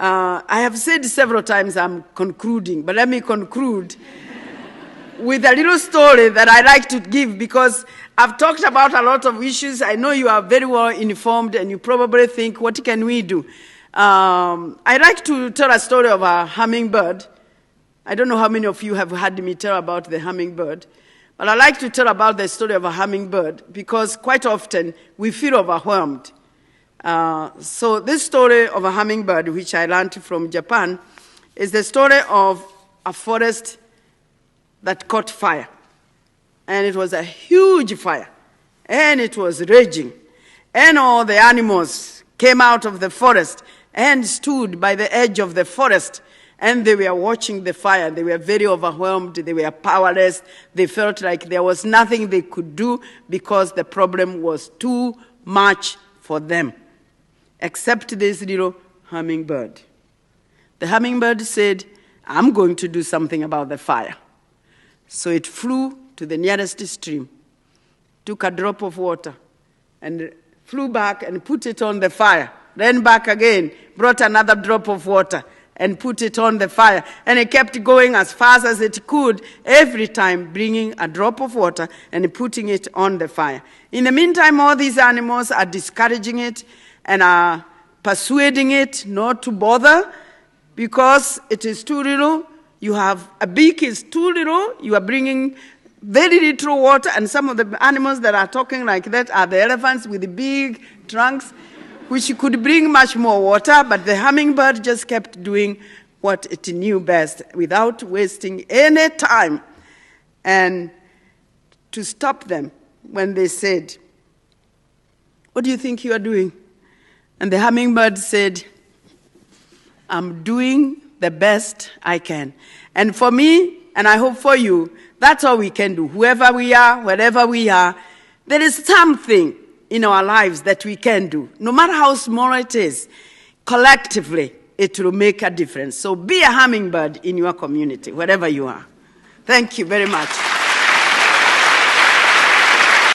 I have said several times I'm concluding, but let me conclude with a little story that I like to give, because I've talked about a lot of issues. I know you are very well informed, and you probably think, what can we do? I like to tell a story of a hummingbird. I don't know how many of you have heard me tell about the hummingbird, but I like to tell about the story of a hummingbird because quite often we feel overwhelmed. So this story of a hummingbird, which I learned from Japan, is the story of a forest that caught fire. And it was a huge fire, and it was raging. And all the animals came out of the forest and stood by the edge of the forest, and they were watching the fire. They were very overwhelmed. They were powerless. They felt like there was nothing they could do because the problem was too much for them, except this little hummingbird. The hummingbird said, I'm going to do something about the fire. So it flew to the nearest stream, took a drop of water, and flew back and put it on the fire. Then back again, brought another drop of water and put it on the fire. And it kept going as fast as it could, every time bringing a drop of water and putting it on the fire. In the meantime, all these animals are discouraging it and are persuading it not to bother because it is too little. You have a beak is too little. You are bringing very little water, and some of the animals that are talking like that are the elephants with the big trunks, which could bring much more water, but the hummingbird just kept doing what it knew best without wasting any time. And to stop them when they said, what do you think you are doing? And the hummingbird said, I'm doing the best I can. And for me, and I hope for you, that's all we can do. Whoever we are, wherever we are, there is something in our lives that we can do. No matter how small it is, collectively, it will make a difference. So be a hummingbird in your community, wherever you are. Thank you very much.